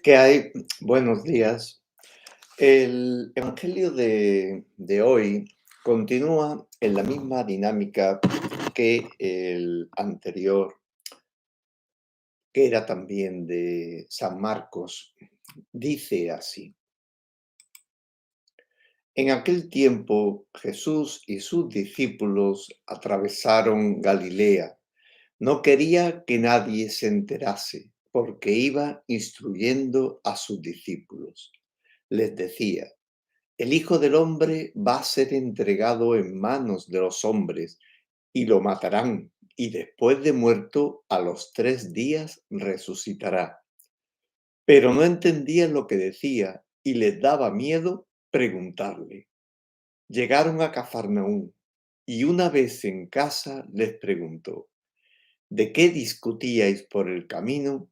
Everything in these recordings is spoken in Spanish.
¿Qué hay? Buenos días. El Evangelio de hoy continúa en la misma dinámica que el anterior, que era también de San Marcos. Dice así: En aquel tiempo Jesús y sus discípulos atravesaron Galilea. No quería que nadie se enterase, porque iba instruyendo a sus discípulos. Les decía: El Hijo del Hombre va a ser entregado en manos de los hombres y lo matarán, y después de muerto, a los 3 días resucitará. Pero no entendían lo que decía y les daba miedo preguntarle. Llegaron a Cafarnaúm y una vez en casa les preguntó: ¿De qué discutíais por el camino?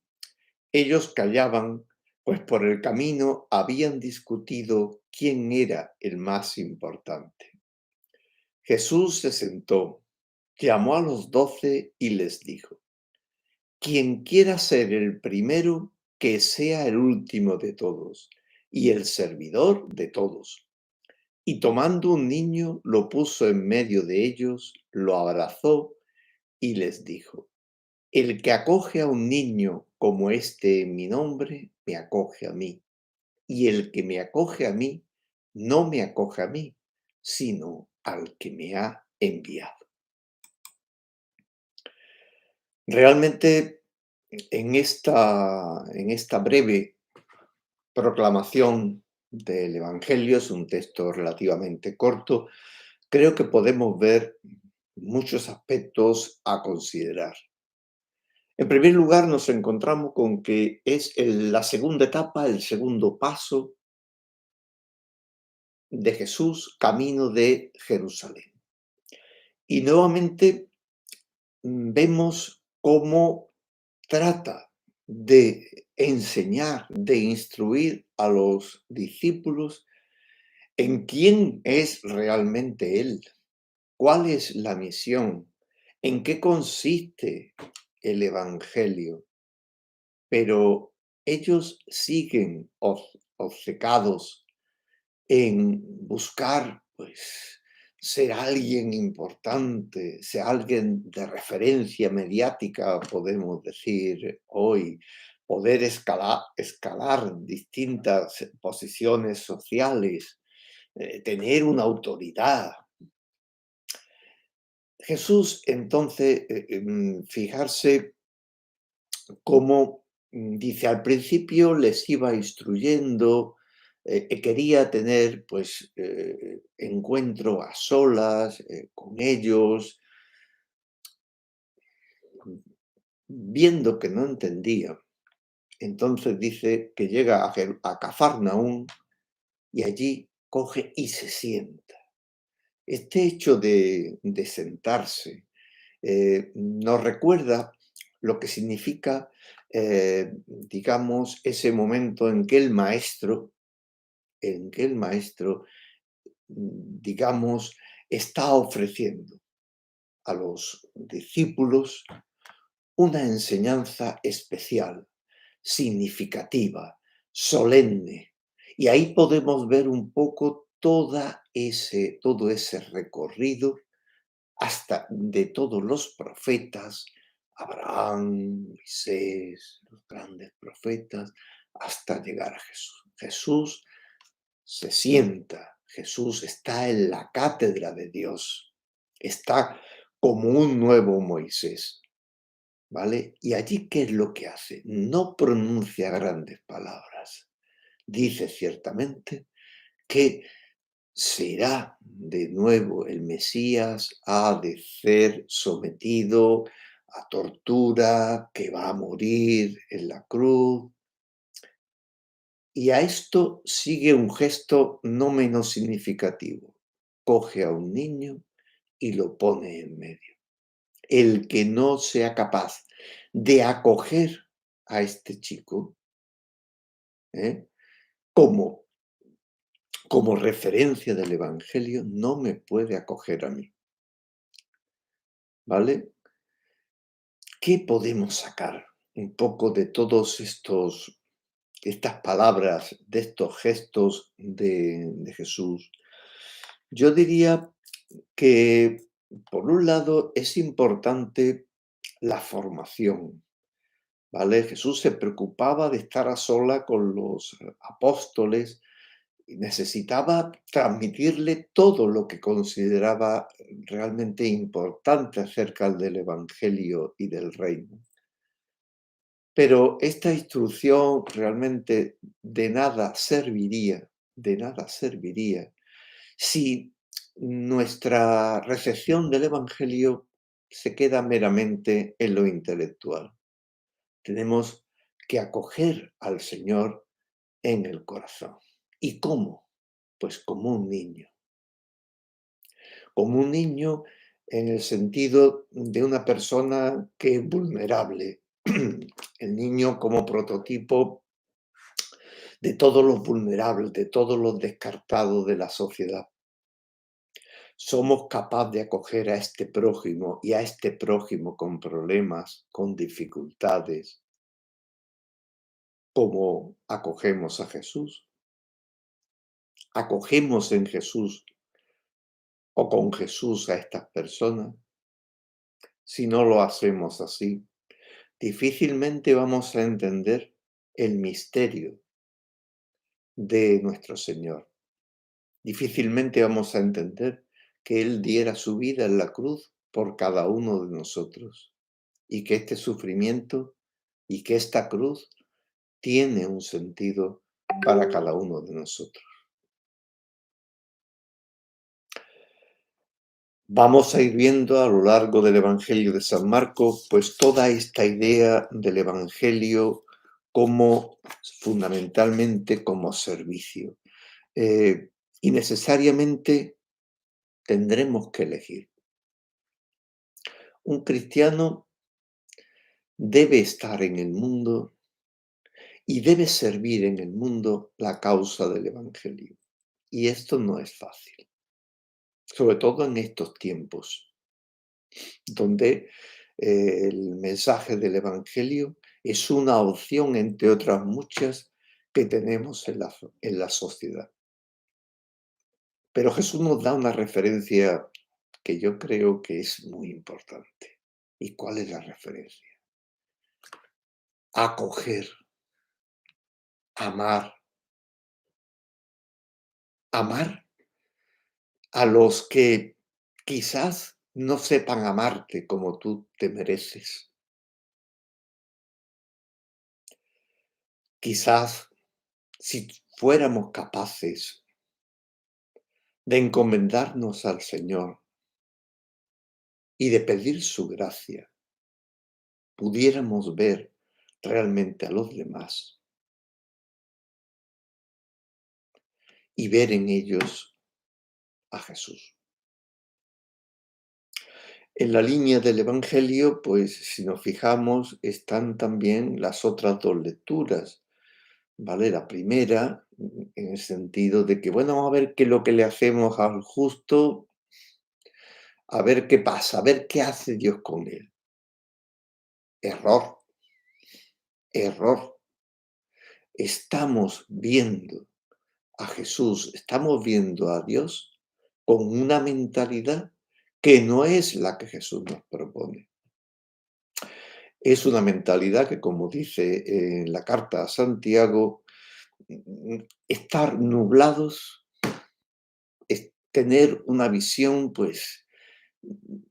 Ellos callaban, pues por el camino habían discutido quién era el más importante. Jesús se sentó, llamó a los 12 y les dijo: Quien quiera ser el primero, que sea el último de todos y el servidor de todos. Y tomando un niño, lo puso en medio de ellos, lo abrazó y les dijo: El que acoge a un niño como este en mi nombre, me acoge a mí. Y el que me acoge a mí, no me acoge a mí, sino al que me ha enviado. Realmente, en esta breve proclamación del Evangelio, es un texto relativamente corto, creo que podemos ver muchos aspectos a considerar. En primer lugar, nos encontramos con que es la segunda etapa, el segundo paso de Jesús camino de Jerusalén. Y nuevamente vemos cómo trata de enseñar, de instruir a los discípulos en quién es realmente Él, cuál es la misión, en qué consiste el Evangelio. Pero ellos siguen obcecados en buscar, pues, ser alguien importante, ser alguien de referencia mediática, podemos decir hoy, poder escalar distintas posiciones sociales, tener una autoridad. Jesús, entonces, fijarse cómo, dice, al principio les iba instruyendo, quería tener, pues, encuentro a solas, con ellos, viendo que no entendía. Entonces dice que llega a Cafarnaúm y allí coge y se sienta. Este hecho de sentarse nos recuerda lo que significa, digamos, ese momento en que el maestro, digamos, está ofreciendo a los discípulos una enseñanza especial, significativa, solemne. Y ahí podemos ver un poco todo ese recorrido hasta de todos los profetas, Abraham, Moisés, los grandes profetas, hasta llegar a Jesús. Jesús se sienta, Jesús está en la cátedra de Dios, está como un nuevo Moisés, ¿vale? Y allí, ¿qué es lo que hace? No pronuncia grandes palabras. Dice ciertamente que será de nuevo el Mesías, ha de ser sometido a tortura, que va a morir en la cruz. Y a esto sigue un gesto no menos significativo. Coge a un niño y lo pone en medio. El que no sea capaz de acoger a este chico, ¿eh? como, como referencia del Evangelio, no me puede acoger a mí. ¿Vale? ¿Qué podemos sacar un poco de todos estos estas palabras, de estos gestos de Jesús, yo diría que, por un lado, es importante la formación, ¿vale? Jesús se preocupaba de estar a sola con los apóstoles y necesitaba transmitirle todo lo que consideraba realmente importante acerca del Evangelio y del reino. Pero esta instrucción realmente de nada serviría si nuestra recepción del Evangelio se queda meramente en lo intelectual. Tenemos que acoger al Señor en el corazón. ¿Y cómo? Pues como un niño en el sentido de una persona que es vulnerable. El niño como prototipo de todos los vulnerables, de todos los descartados de la sociedad. Somos capaces de acoger a este prójimo y a este prójimo con problemas, con dificultades, como acogemos a Jesús. Acogemos en Jesús o con Jesús a estas personas. Si no lo hacemos así, difícilmente vamos a entender el misterio de nuestro Señor. Difícilmente vamos a entender que Él diera su vida en la cruz por cada uno de nosotros y que este sufrimiento y que esta cruz tiene un sentido para cada uno de nosotros. Vamos a ir viendo a lo largo del Evangelio de San Marcos, pues toda esta idea del Evangelio como fundamentalmente como servicio. Y necesariamente tendremos que elegir. Un cristiano debe estar en el mundo y debe servir en el mundo la causa del Evangelio. Y esto no es fácil, sobre todo en estos tiempos, donde el mensaje del Evangelio es una opción entre otras muchas que tenemos en la sociedad. Pero Jesús nos da una referencia que yo creo que es muy importante. ¿Y cuál es la referencia? Acoger, amar, amar a los que quizás no sepan amarte como tú te mereces. Quizás si fuéramos capaces de encomendarnos al Señor y de pedir su gracia, pudiéramos ver realmente a los demás y ver en ellos a Jesús. En la línea del Evangelio, pues si nos fijamos, están también las otras dos lecturas, ¿vale? La primera, en el sentido de que, bueno, vamos a ver qué es lo que le hacemos al justo, a ver qué pasa, a ver qué hace Dios con él. Error, error. Estamos viendo a Jesús, estamos viendo a Dios con una mentalidad que no es la que Jesús nos propone. Es una mentalidad que, como dice en la carta a Santiago, estar nublados es tener una visión, pues,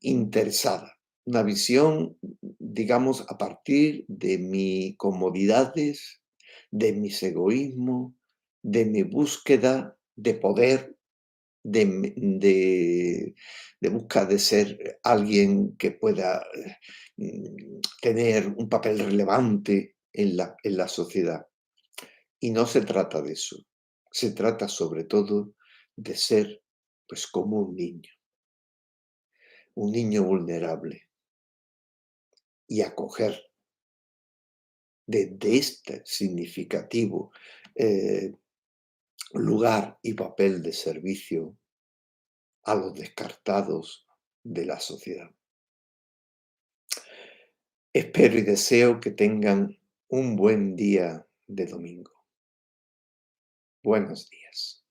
interesada, una visión, digamos, a partir de mis comodidades, de mis egoísmos, de mi búsqueda de poder, de, de busca de ser alguien que pueda tener un papel relevante en la sociedad. Y no se trata de eso. Se trata sobre todo de ser pues como un niño vulnerable y acoger desde este significativo eh, lugar y papel de servicio a los descartados de la sociedad. Espero y deseo que tengan un buen día de domingo. Buenos días.